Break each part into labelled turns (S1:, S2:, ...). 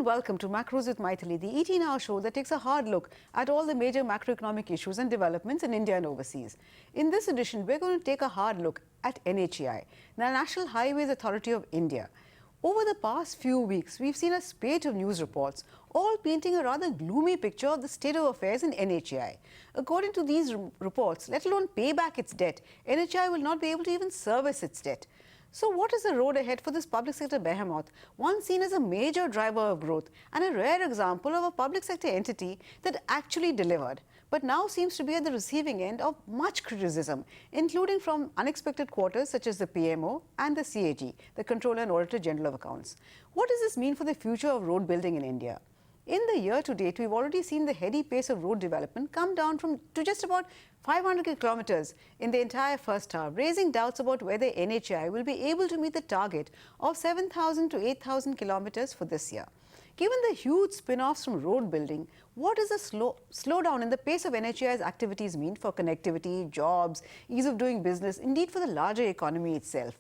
S1: and welcome to Macros with Mythili, the ET show that takes a hard look at all the major macroeconomic issues and developments in India and overseas. In this edition, we're going to take a hard look at NHAI, the National Highways Authority of India. Over the past few weeks, we've seen a spate of news reports, all painting a rather gloomy picture of the state of affairs in NHAI. According to these reports, let alone pay back its debt, NHAI will not be able to even service its debt. So what is the road ahead for this public sector behemoth, one seen as a major driver of growth and a rare example of a public sector entity that actually delivered, but now seems to be at the receiving end of much criticism, including from unexpected quarters such as the PMO and the CAG, the Controller and Auditor General of Accounts. What does this mean for the future of road building in India? In the year to date, we've already seen the heady pace of road development come down to just about 500 kilometers in the entire first half, raising doubts about whether NHAI will be able to meet the target of 7,000 to 8,000 kilometers for this year. Given the huge spin-offs from road building, what does the slowdown in the pace of NHAI's activities mean for connectivity, jobs, ease of doing business, indeed for the larger economy itself?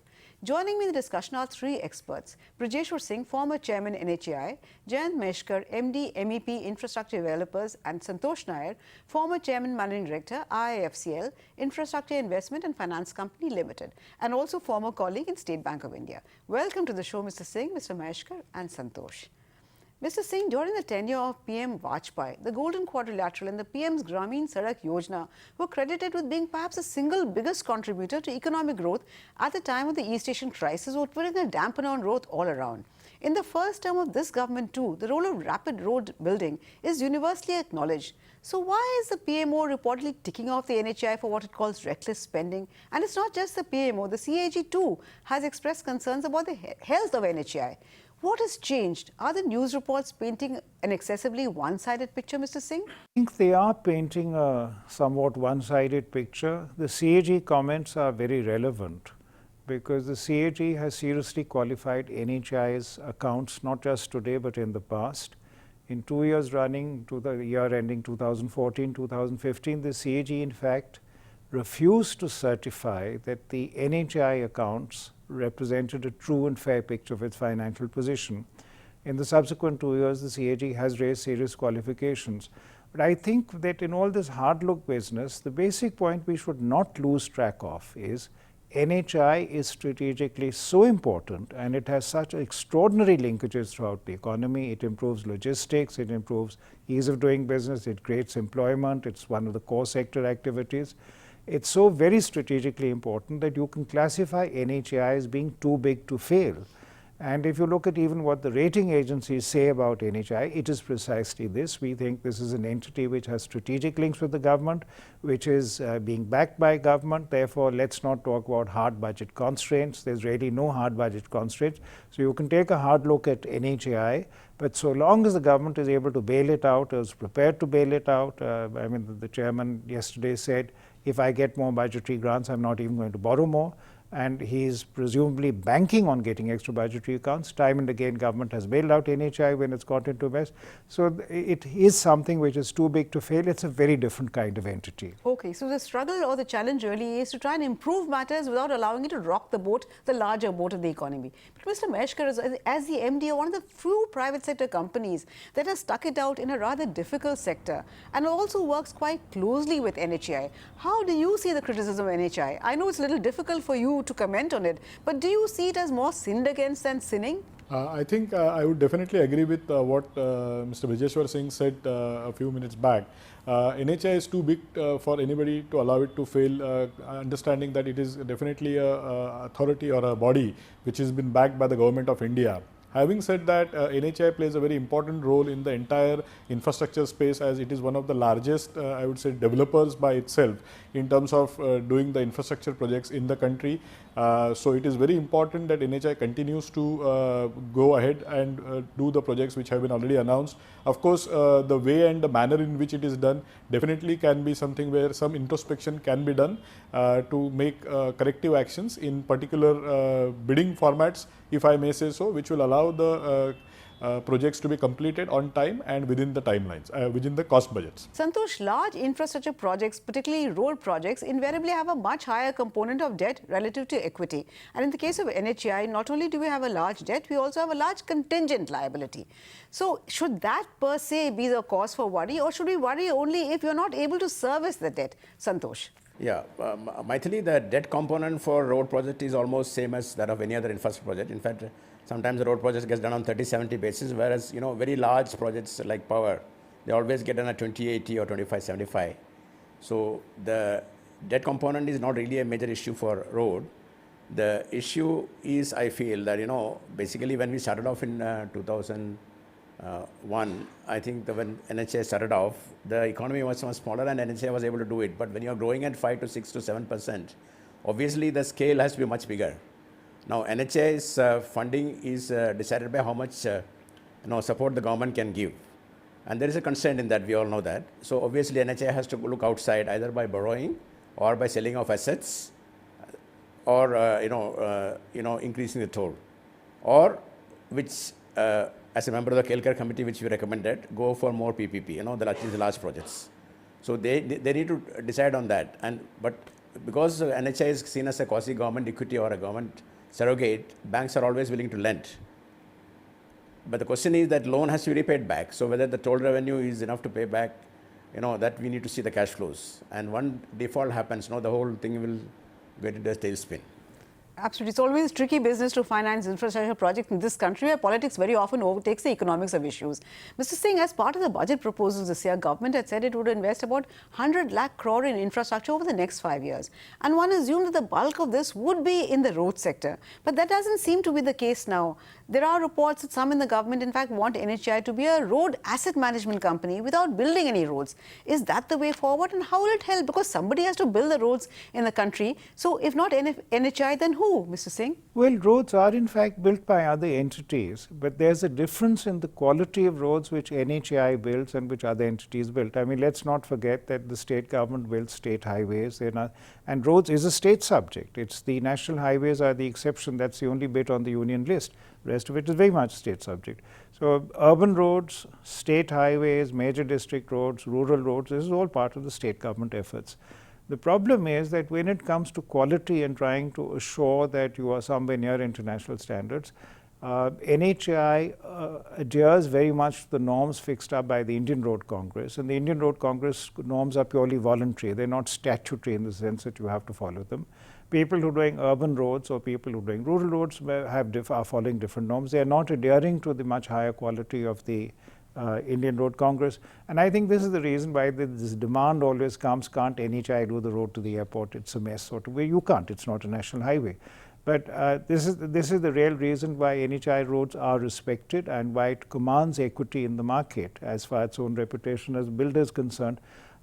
S1: Joining me in the discussion are three experts: Brajeshwar Singh, former chairman NHAI, Jayant Meshkar, MD, MEP, Infrastructure Developers, and Santosh Nair, former chairman managing director, IIFCL, Infrastructure Investment and Finance Company Limited, and also former colleague in State Bank of India. Welcome to the show, Mr. Singh, Mr. Meshkar, and Santosh. Mr. Singh, during the tenure of PM Vajpayee, the Golden Quadrilateral and the PM's Gramin Sadak Yojana were credited with being perhaps the single biggest contributor to economic growth at the time of the East Asian crisis, or putting a dampener on growth all around. In the first term of this government too, the role of rapid road building is universally acknowledged. So why is the PMO reportedly ticking off the NHAI for what it calls reckless spending? And it's not just the PMO, the CAG too has expressed concerns about the health of NHAI. What has changed? Are the news reports painting an excessively one-sided picture, Mr. Singh?
S2: I think they are painting a somewhat one-sided picture. The CAG comments are very relevant because the CAG has seriously qualified NHAI's accounts, not just today but in the past. In 2 years running to the year ending 2014-2015, the CAG in fact refused to certify that the NHAI accounts represented a true and fair picture of its financial position. In the subsequent 2 years, the CAG has raised serious qualifications. But I think that in all this hard look business, the basic point we should not lose track of is NHAI is strategically so important and it has such extraordinary linkages throughout the economy. It improves logistics, it improves ease of doing business, it creates employment, it's one of the core sector activities. It's so very strategically important that you can classify NHAI as being too big to fail. And if you look at even what the rating agencies say about NHAI, it is precisely this. We think this is an entity which has strategic links with the government, which is being backed by government. Therefore, let's not talk about hard budget constraints. There's really no hard budget constraints. So you can take a hard look at NHAI, but so long as the government is able to bail it out, is prepared to bail it out. I mean, the chairman yesterday said, if I get more budgetary grants, I'm not even going to borrow more. And he is presumably banking on getting extra budgetary accounts. Time and again, government has bailed out NHAI when it's got into mess. So it is something which is too big to fail. It's a very different kind of entity.
S1: Okay, so the struggle or the challenge really is to try and improve matters without allowing it to rock the boat, the larger boat of the economy. But Mr. Meshkar, as the MD of one of the few private sector companies that has stuck it out in a rather difficult sector and also works quite closely with NHAI, how do you see the criticism of NHAI? I know it's a little difficult for you to comment on it, but do you see it as more sinned against than sinning?
S3: I think I would definitely agree with what Mr. Brajeshwar Singh said a few minutes back. NHAI is too big for anybody to allow it to fail, understanding that it is definitely a authority or a body which has been backed by the government of India. Having said that, NHAI plays a very important role in the entire infrastructure space, as it is one of the largest, I would say, developers by itself in terms of doing the infrastructure projects in the country. So it is very important that NHAI continues to go ahead and do the projects which have been already announced. Of course, the way and the manner in which it is done definitely can be something where some introspection can be done to make corrective actions in particular bidding formats, if I may say so, which will allow the projects to be completed on time and within the timelines, within the cost budgets.
S1: Santosh, large infrastructure projects, particularly road projects, invariably have a much higher component of debt relative to equity. And in the case of NHAI, not only do we have a large debt, we also have a large contingent liability. So should that per se be the cause for worry, or should we worry only if you're not able to service the debt? Santosh.
S4: Yeah, Mythili, the debt component for road project is almost same as that of any other infrastructure project. In fact, sometimes the road project gets done on 30-70 basis, whereas very large projects like power, they always get done at 20-80 or 25-75. So the debt component is not really a major issue for road. The issue is, I feel that basically when we started off in 2001, I think when NHAI started off, the economy was much smaller and NHAI was able to do it. But when you are growing at 5 to 6 to 7%, obviously the scale has to be much bigger. Now, NHAI's funding is decided by how much support the government can give. And there is a constraint in that, we all know that. So obviously NHAI has to look outside either by borrowing or by selling of assets or increasing the toll, or which as a member of the Kelkar committee, which we recommended, go for more PPP, the large projects. So they need to decide on that. But because NHAI is seen as a quasi-government equity or a government surrogate, banks are always willing to lend. But the question is that loan has to be repaid back. So whether the toll revenue is enough to pay back, that we need to see the cash flows. And one default happens, the whole thing will get into a tailspin.
S1: Absolutely. It's always tricky business to finance infrastructure projects in this country where politics very often overtakes the economics of issues. Mr. Singh, as part of the budget proposals this year, government had said it would invest about 100 lakh crore in infrastructure over the next 5 years. And one assumed that the bulk of this would be in the road sector. But that doesn't seem to be the case now. There are reports that some in the government, in fact, want NHAI to be a road asset management company without building any roads. Is that the way forward, and how will it help? Because somebody has to build the roads in the country. So if not NHAI, then who, Mr. Singh?
S2: Well, roads are in fact built by other entities, but there's a difference in the quality of roads which NHAI builds and which other entities build. I mean, let's not forget that the state government builds state highways, and roads is a state subject. It's the national highways are the exception. That's the only bit on the union list. The rest of it is very much state subject. So urban roads, state highways, major district roads, rural roads, this is all part of the state government efforts. The problem is that when it comes to quality and trying to assure that you are somewhere near international standards, NHAI adheres very much to the norms fixed up by the Indian Road Congress, and the Indian Road Congress norms are purely voluntary. They're not statutory in the sense that you have to follow them. People who are doing urban roads or people who are doing rural roads are following different norms. They are not adhering to the much higher quality of the Indian Road Congress. And I think this is the reason why this demand always comes, can't NHAI do the road to the airport? It's a mess. Sort of way. You can't, it's not a national highway. But this is the real reason why NHAI roads are respected and why it commands equity in the market as far as its own reputation as a builder is concerned.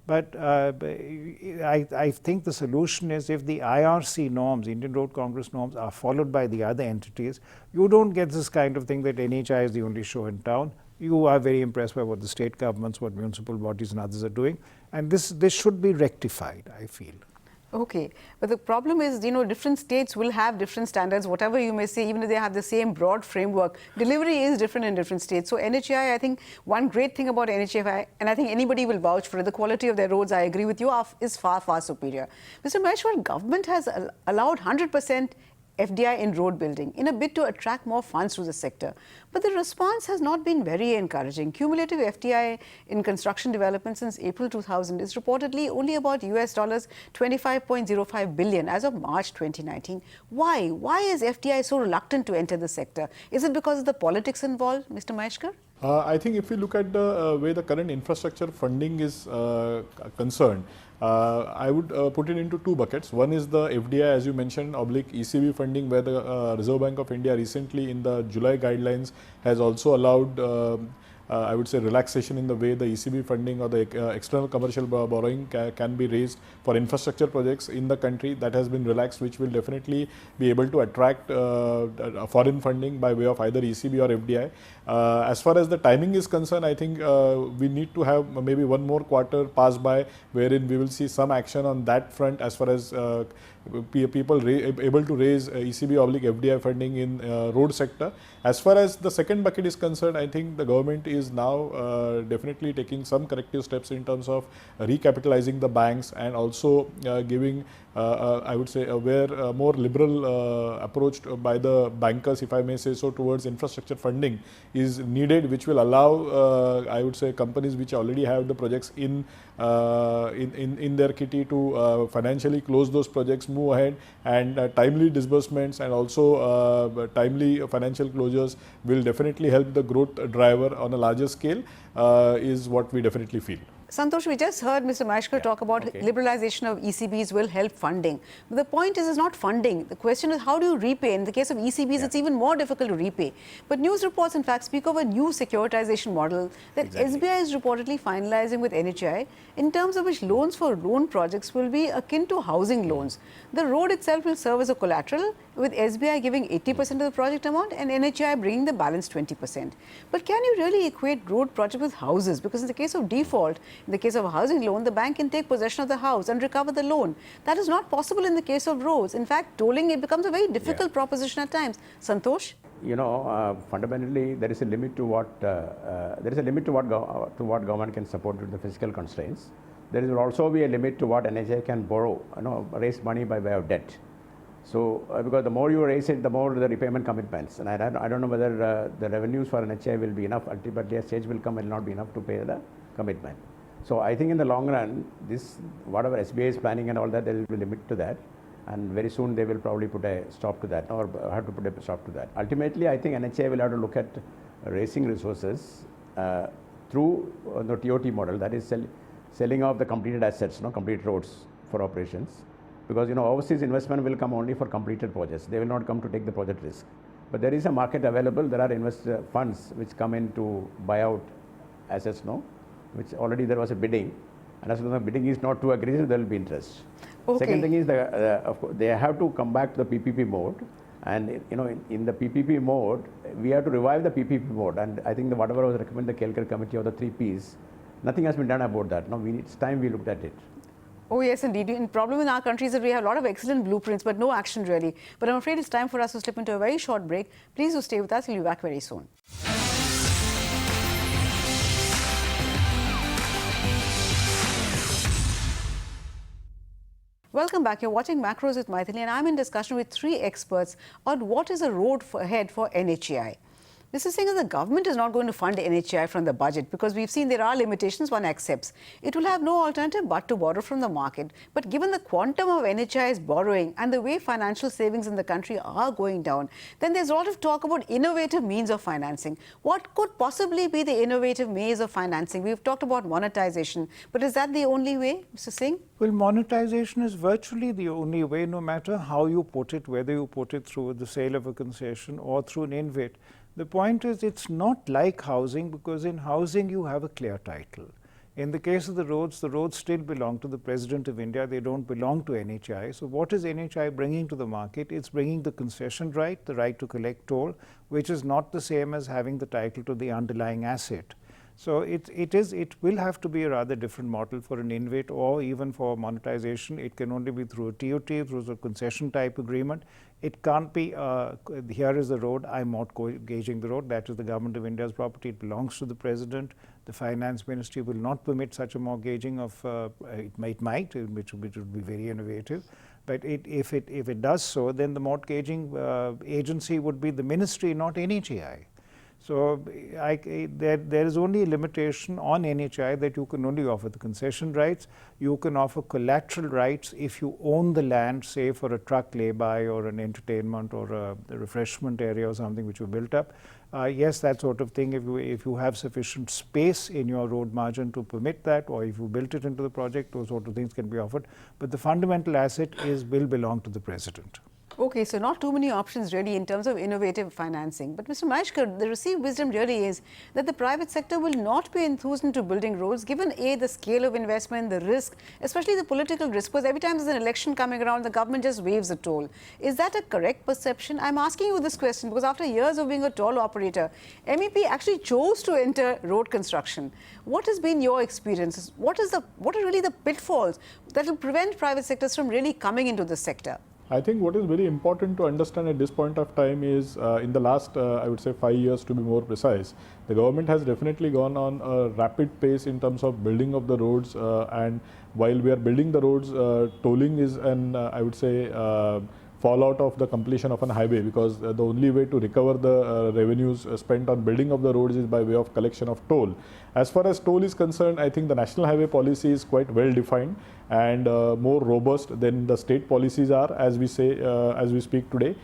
S2: But I think the solution is if the IRC norms, Indian Road Congress norms, are followed by the other entities, you don't get this kind of thing that NHAI is the only show in town. You are very impressed by what the state governments, what municipal bodies and others are doing. And this should be rectified, I feel.
S1: Okay, but the problem is, different states will have different standards, whatever you may say, even if they have the same broad framework. Delivery is different in different states. So NHAI, I think one great thing about NHAI, and I think anybody will vouch for it, the quality of their roads, I agree with you, is far, far superior. Mr. Maheshwar, government has allowed 100% FDI in road building in a bid to attract more funds to the sector. But the response has not been very encouraging. Cumulative FDI in construction development since April 2000 is reportedly only about US dollars 25.05 billion as of March 2019. Why? Why is FDI so reluctant to enter the sector? Is it because of the politics involved, Mr. Maheshwar?
S3: I think if we look at the way the current infrastructure funding is concerned, I would put it into two buckets. One is the FDI, as you mentioned, oblique ECB funding, where the Reserve Bank of India recently in the July guidelines has also allowed I would say, relaxation in the way the ECB funding or the external commercial borrowing can be raised for infrastructure projects in the country. That has been relaxed, which will definitely be able to attract foreign funding by way of either ECB or FDI. As far as the timing is concerned, I think we need to have maybe one more quarter pass by wherein we will see some action on that front as far as people able to raise ECB/FDI funding in road sector. As far as the second bucket is concerned, I think the government is now definitely taking some corrective steps in terms of recapitalizing the banks and also giving I would say a more liberal approach by the bankers, if I may say so, towards infrastructure funding is needed, which will allow I would say companies which already have the projects in their kitty to financially close those projects, move ahead, and timely disbursements and also timely financial closures will definitely help the growth driver on a larger scale is what we definitely feel.
S1: Santosh, we just heard Mr. Maheshkar talk about liberalization of ECBs will help funding. But the point is not funding. The question is how do you repay? In the case of ECBs, it's even more difficult to repay. But news reports, in fact, speak of a new securitization model that SBI is reportedly finalizing with NHAI, in terms of which loans for loan projects will be akin to housing loans. The road itself will serve as a collateral, with SBI giving 80% of the project amount and NHAI bringing the balance 20%. But can you really equate road project with houses? Because in the case of default, in the case of a housing loan, the bank can take possession of the house and recover the loan. That is not possible in the case of roads. In fact, tolling, it becomes a very difficult proposition at times. Santosh?
S4: You know, fundamentally, there is a limit to what government can support with the fiscal constraints. There will also be a limit to what NHAI can borrow, raise money by way of debt. So, because the more you raise it, the more the repayment commitments. And I don't know whether the revenues for NHAI will be enough. Ultimately, a stage will come and not be enough to pay the commitment. So, I think in the long run, this whatever SBI is planning and all that, there will be a limit to that. And very soon they will probably put a stop to that, or have to put a stop to that. Ultimately, I think NHAI will have to look at raising resources through the TOT model, that is selling off the completed assets, complete roads for operations. Because overseas investment will come only for completed projects. They will not come to take the project risk. But there is a market available. There are investor funds which come in to buy out assets, which already there was a bidding. And as long as the bidding is not too aggressive, there will be interest. Okay. Second thing is of course, they have to come back to the PPP mode. And in the PPP mode, we have to revive the PPP mode. And I think whatever was recommended the Kelkar committee or the 3 Ps, nothing has been done about that. It's time we looked at it.
S1: Oh yes, indeed. The problem in our country is that we have a lot of excellent blueprints, but no action really. But I'm afraid it's time for us to slip into a very short break. Please do stay with us. We'll be back very soon. Welcome back. You're watching Macros with Mythili, and I'm in discussion with 3 experts on what is the road ahead for NHAI. Mr. Singh, the government is not going to fund NHAI from the budget because we've seen there are limitations, one accepts. It will have no alternative but to borrow from the market. But given the quantum of NHAI's borrowing and the way financial savings in the country are going down, then there's a lot of talk about innovative means of financing. What could possibly be the innovative means of financing? We've talked about monetization, but is that the only way, Mr. Singh?
S2: Well, monetization is virtually the only way, no matter how you put it, whether you put it through the sale of a concession or through an InvIT. The point is, it's not like housing, because in housing you have a clear title. In the case of the roads still belong to the President of India. They don't belong to NHAI. So what is NHAI bringing to the market? It's bringing the concession right, the right to collect toll, which is not the same as having the title to the underlying asset. So it will have to be a rather different model for an InvIT, or even for monetization. It can only be through a TOT, through a concession type agreement. It can't be, here is the road, I'm mortgaging the road. That is the Government of India's property. It belongs to the President. The Finance Ministry will not permit such a mortgaging of, it might, which would be very innovative. But if it does so, then the mortgaging agency would be the ministry, not NHAI. So there is only a limitation on NHAI that you can only offer the concession rights. You can offer collateral rights if you own the land, say for a truck lay-by or an entertainment or a refreshment area or something which you built up. Yes, that sort of thing, if you have sufficient space in your road margin to permit that, or if you built it into the project, those sort of things can be offered. But the fundamental asset will belong to the President.
S1: Okay, so not too many options really in terms of innovative financing. But Mr. Maheshkar, the received wisdom really is that the private sector will not be enthused into building roads given A, the scale of investment, the risk, especially the political risk, because every time there's an election coming around, the government just waives a toll. Is that a correct perception? I'm asking you this question because after years of being a toll operator, MEP actually chose to enter road construction. What has been your experience? What are really the pitfalls that will prevent private sectors from really coming into this sector?
S3: I think what is very important to understand at this point of time is in the last, I would say 5 years to be more precise, the government has definitely gone on a rapid pace in terms of building of the roads, and while we are building the roads, tolling is an, I would say, fallout of the completion of an highway, because the only way to recover the revenues spent on building of the roads is by way of collection of toll. As far as toll is concerned, I think the national highway policy is quite well defined and more robust than the state policies are, as we say, as we speak today.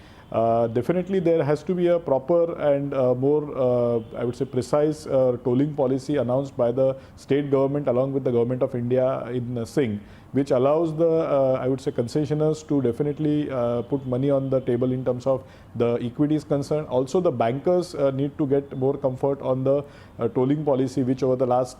S3: Definitely there has to be a proper and more, I would say, precise tolling policy announced by the state government along with the government of India in sync, which allows the, I would say, concessioners to definitely put money on the table in terms of the equity is concerned. Also, the bankers need to get more comfort on the tolling policy, which over the last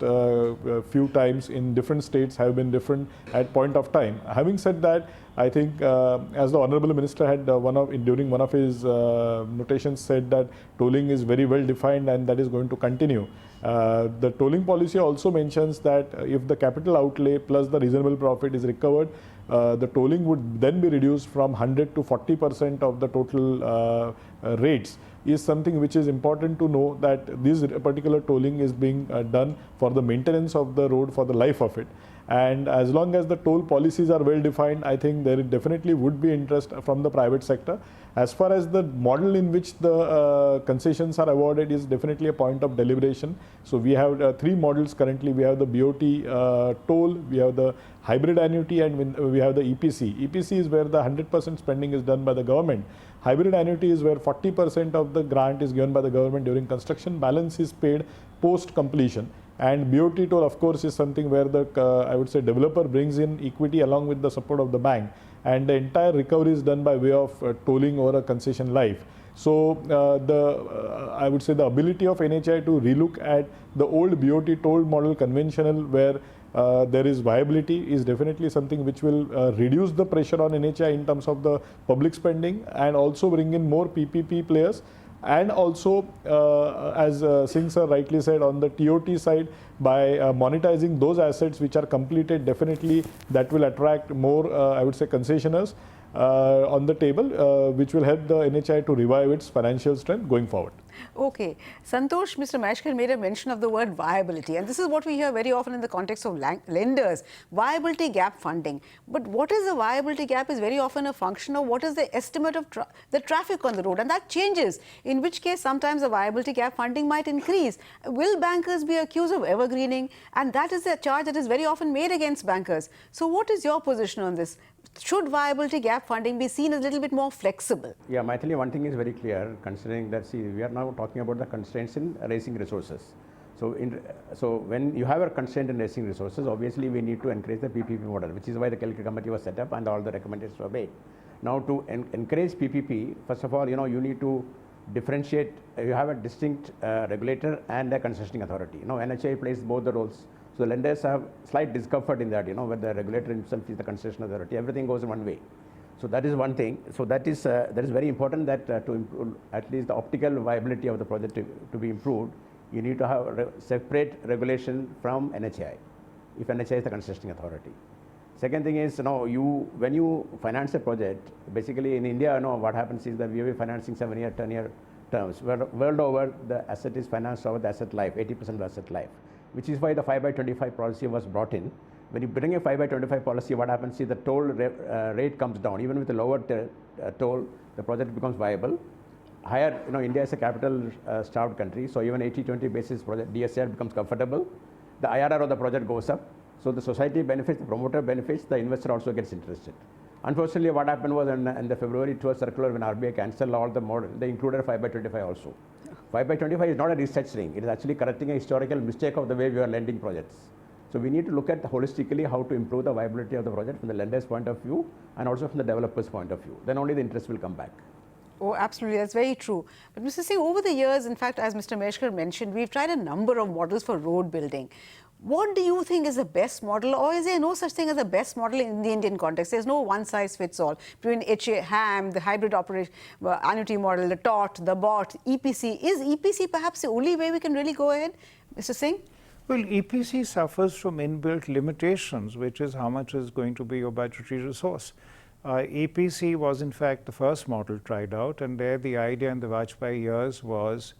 S3: few times in different states have been different at point of time. Having said that, I think as the Honorable Minister had during one of his notations said that tolling is very well defined and that is going to continue. The tolling policy also mentions that if the capital outlay plus the reasonable profit is recovered, the tolling would then be reduced from 100 to 40% of the total rates, is something which is important to know, that this particular tolling is being done for the maintenance of the road for the life of it. And as long as the toll policies are well defined, I think there definitely would be interest from the private sector. As far as the model in which the concessions are awarded is definitely a point of deliberation. So we have 3 models currently. We have the BOT toll, we have the hybrid annuity, and we have the EPC. EPC is where the 100% spending is done by the government. Hybrid annuity is where 40% of the grant is given by the government during construction, balance is paid post completion. And BOT toll, of course, is something where the, I would say, developer brings in equity along with the support of the bank, and the entire recovery is done by way of tolling over a concession life. So I would say the ability of NHAI to relook at the old BOT toll model conventional, where there is viability, is definitely something which will reduce the pressure on NHAI in terms of the public spending, and also bring in more PPP players. And also, as Singh sir rightly said, on the TOT side, by monetizing those assets which are completed, definitely that will attract more, I would say, concessioners on the table, which will help the NHAI to revive its financial strength going forward.
S1: Okay. Santosh, Mr. Maheshkar made a mention of the word viability, and this is what we hear very often in the context of lenders, viability gap funding. But what is the viability gap is very often a function of what is the estimate of the traffic on the road, and that changes, in which case sometimes the viability gap funding might increase. Will bankers be accused of evergreening? And that is a charge that is very often made against bankers. So what is your position on this? Should viability gap funding be seen as a little bit more flexible?
S4: Yeah, Mythili, one thing is very clear, considering that, see, we are now talking about the constraints in raising resources. So when you have a constraint in raising resources, obviously we need to encourage the PPP model, which is why the Calcutta committee was set up and all the recommendations were made. Now, to encourage PPP, first of all, you need to differentiate. You have a distinct regulator and a concessioning authority. NHAI plays both the roles. So the lenders have slight discomfort in that, where the regulator himself is the concession authority. Everything goes in one way. So that is one thing. So that is very important, that to improve at least the optical viability of the project to be improved, you need to have separate regulation from NHAI, if NHAI is the concessioning authority. Second thing is, when you finance a project, basically in India, what happens is that we are financing 7-year, 10-year terms. World over, the asset is financed over the asset life, 80% of the asset life, which is why the 5/25 policy was brought in. When you bring a 5/25 policy, what happens is the toll rate comes down. Even with a lower toll, the project becomes viable. Higher, India is a capital starved country, so even 80/20 basis project DSR becomes comfortable. The IRR of the project goes up. So the society benefits, the promoter benefits, the investor also gets interested. Unfortunately, what happened was in the February 12th circular, when RBI cancelled all the model, they included 5/25 also. 5/25 is not a restructuring. It is actually correcting a historical mistake of the way we are lending projects. So we need to look at holistically how to improve the viability of the project from the lender's point of view and also from the developer's point of view. Then only the interest will come back.
S1: Oh, absolutely. That's very true. But Mr. Singh, over the years, in fact, as Mr. Meshkar mentioned, we've tried a number of models for road building. What do you think is the best model, or is there no such thing as a best model in the Indian context? There's no one size fits all between HAM, the hybrid operation, annuity model, the TOT, the BOT, EPC. Is EPC perhaps the only way we can really go ahead, Mr. Singh?
S2: Well, EPC suffers from inbuilt limitations, which is how much is going to be your budgetary resource. EPC was in fact the first model tried out, and there the idea in the Vajpayee years was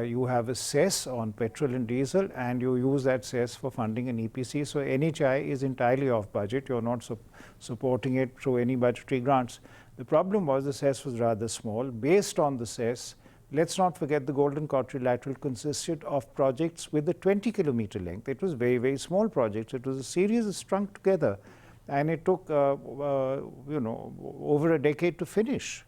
S2: you have a cess on petrol and diesel, and you use that cess for funding an EPC. So NHAI is entirely off budget. You're not supporting it through any budgetary grants. The problem was the cess was rather small. Based on the cess, let's not forget the Golden Quadrilateral consisted of projects with a 20-kilometer length. It was very, very small projects. It was a series strung together, and it took over a decade to finish.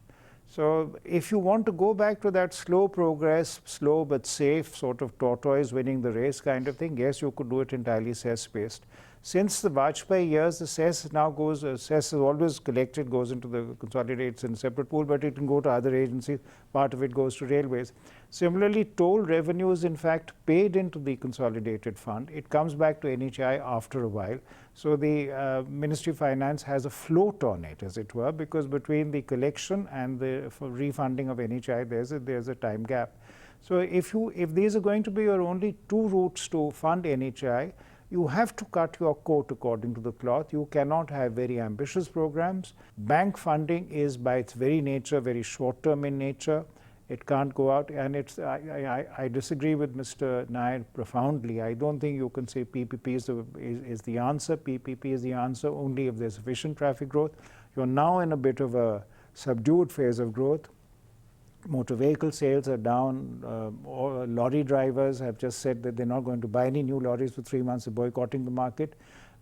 S2: So if you want to go back to that slow progress, slow but safe sort of tortoise winning the race kind of thing, yes, you could do it entirely cess-based. Since the Vajpayee years, the cess now goes, cess is always collected, goes into the consolidates in a separate pool, but it can go to other agencies. Part of it goes to railways. Similarly, toll revenue is in fact paid into the consolidated fund. It comes back to NHAI after a while. So the Ministry of Finance has a float on it, as it were, because between the collection and the refunding of NHAI, there's a time gap. So if these are going to be your only two routes to fund NHAI, you have to cut your coat according to the cloth. You cannot have very ambitious programs. Bank funding is by its very nature very short-term in nature. It can't go out, and I disagree with Mr. Nair profoundly. I don't think you can say PPP is the answer. PPP is the answer only if there's sufficient traffic growth. You're now in a bit of a subdued phase of growth. Motor vehicle sales are down. Lorry drivers have just said that they're not going to buy any new lorries for 3 months. They're boycotting the market.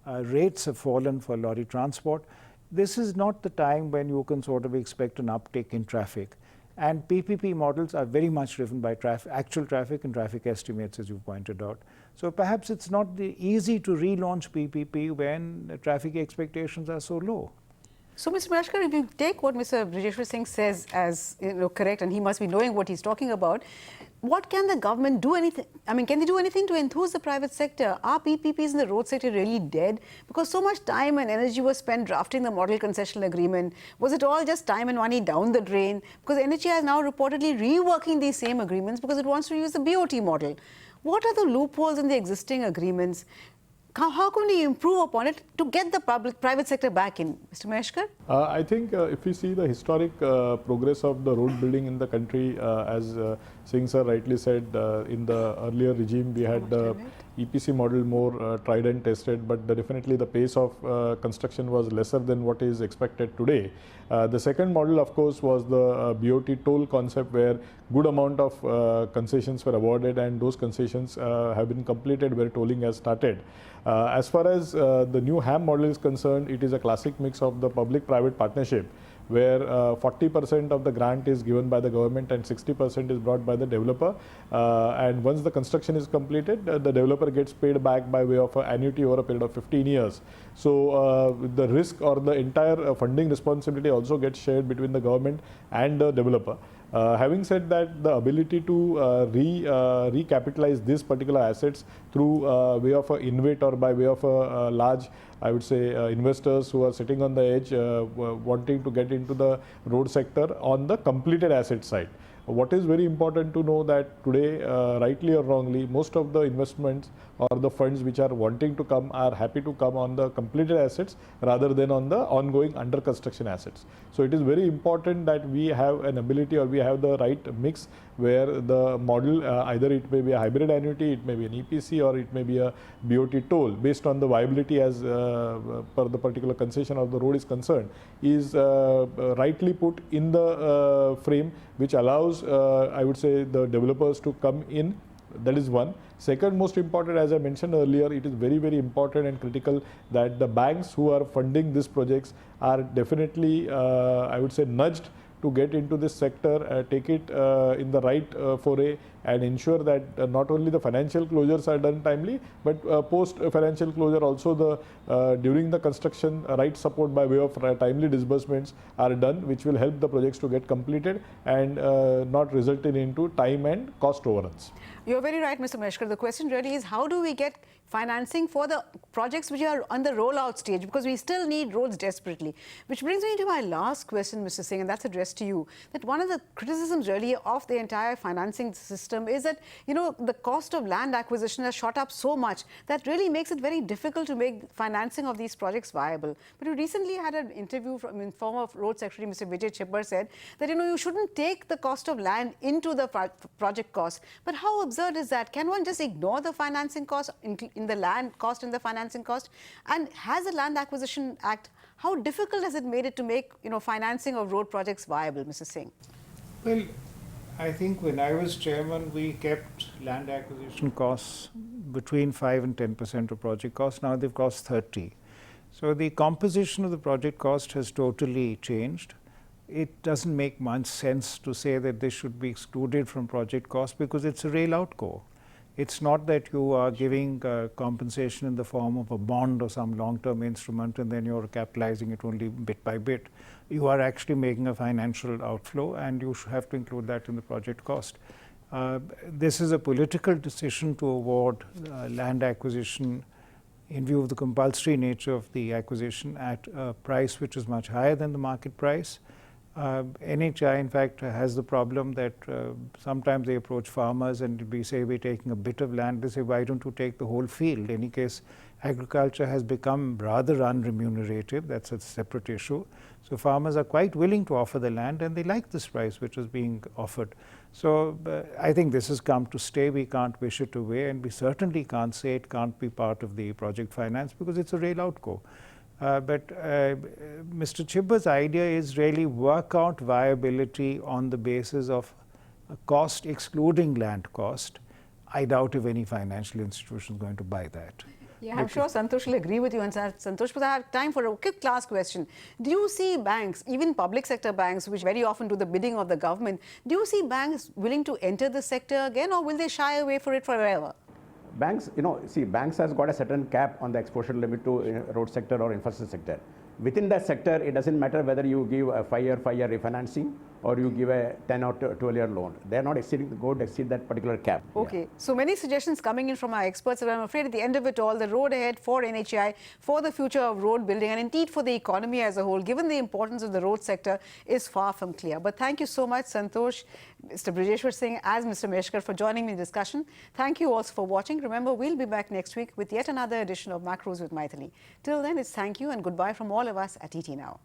S2: Rates have fallen for lorry transport. This is not the time when you can sort of expect an uptick in traffic. And PPP models are very much driven by actual traffic and traffic estimates, as you pointed out. So perhaps it's not easy to relaunch PPP when traffic expectations are so low.
S1: So, Mr. Mashkar, if you take what Mr. Brajeshwar Singh says as correct, and he must be knowing what he's talking about, what can the government do? Can they do anything to enthuse the private sector? Are PPPs in the road sector really dead? Because so much time and energy was spent drafting the model concessional agreement. Was it all just time and money down the drain? Because NHAI is now reportedly reworking these same agreements because it wants to use the BOT model. What are the loopholes in the existing agreements? How can we improve upon it to get the private sector back in? Mr. Meshkar?
S3: I think if we see the historic progress of the road building in the country, as Singh sir rightly said, in the earlier regime we had the EPC model more tried and tested, but definitely the pace of construction was lesser than what is expected today. The second model, of course, was the BOT toll concept, where good amount of concessions were awarded, and those concessions have been completed where tolling has started. As far as the new HAM model is concerned, it is a classic mix of the public-private partnership, where 40% of the grant is given by the government and 60% is brought by the developer. And once the construction is completed, the developer gets paid back by way of an annuity over a period of 15 years. So the risk or the entire funding responsibility also gets shared between the government and the developer. Having said that, the ability to recapitalize these particular assets through way of a InvIT or by way of a large, I would say, investors who are sitting on the edge wanting to get into the road sector on the completed asset side. What is very important to know that today, rightly or wrongly, most of the investments or the funds which are wanting to come are happy to come on the completed assets rather than on the ongoing under construction assets. So it is very important that we have an ability or we have the right mix where the model, either it may be a hybrid annuity, it may be an EPC, or it may be a BOT toll based on the viability as per the particular concession of the road is concerned, is rightly put in the frame, which allows, I would say, the developers to come in. That is one. Second most important, as I mentioned earlier, it is very, very important and critical that the banks who are funding these projects are definitely, I would say, nudged to get into this sector, take it in the right foray, and ensure that not only the financial closures are done timely, but post financial closure also the during the construction right support by way of timely disbursements are done, which will help the projects to get completed and not result into time and cost overruns.
S1: You're very right, Mr. Meshkar. The question really is, how do we get financing for the projects which are on the rollout stage, because we still need roads desperately. Which brings me to my last question, Mr. Singh, and that's addressed to you, that one of the criticisms really of the entire financing system is that, you know, the cost of land acquisition has shot up so much that really makes it very difficult to make financing of these projects viable. But we recently had an interview from former Road Secretary Mr. Vijay Chibbar said that, you know, you shouldn't take the cost of land into the project cost. But how absurd is that? Can one just ignore the financing cost in the land cost and the financing cost? And has the Land Acquisition Act, how difficult has it made it to make, you know, financing of road projects viable, Mr. Singh?
S2: Well, I think when I was chairman, we kept land acquisition costs between 5 and 10% of project cost. Now they've cost 30. So the composition of the project cost has totally changed. It doesn't make much sense to say that this should be excluded from project cost because it's a rail outgo. It's not that you are giving compensation in the form of a bond or some long-term instrument and then you're capitalizing it only bit by bit. You are actually making a financial outflow and you have to include that in the project cost. This is a political decision to award land acquisition in view of the compulsory nature of the acquisition at a price which is much higher than the market price. NHAI in fact has the problem that sometimes they approach farmers and we say we're taking a bit of land, they say why don't you take the whole field? In any case, agriculture has become rather unremunerative, that's a separate issue. So farmers are quite willing to offer the land and they like this price which is being offered. So I think this has come to stay, we can't wish it away and we certainly can't say it can't be part of the project finance because it's a rail outgo. But Mr. Chibbar's idea is really work out viability on the basis of cost excluding land cost. I doubt if any financial institution is going to buy that.
S1: Yeah, I'm sure Santosh will agree with you. And Santosh, but I have time for a quick last question. Do you see banks, even public sector banks, which very often do the bidding of the government, do you see banks willing to enter the sector again or will they shy away for it forever?
S4: Banks, you know, see, banks has got a certain cap on the exposure limit to road sector or infrastructure sector. Within that sector, it doesn't matter whether you give a 5-year refinancing or you give a 10 or 12-year loan. They are not going to exceed that particular cap.
S1: Okay,
S4: yeah.
S1: So many suggestions coming in from our experts, but I'm afraid at the end of it all, the road ahead for NHAI, for the future of road building and indeed for the economy as a whole, given the importance of the road sector, is far from clear. But thank you so much, Santosh, Mr. Brajeshwar Singh, as Mr. Meshkar, for joining me in the discussion. Thank you also for watching. Remember, we'll be back next week with yet another edition of Macros with Mythili. Till then, it's thank you and goodbye from all of us at ET Now.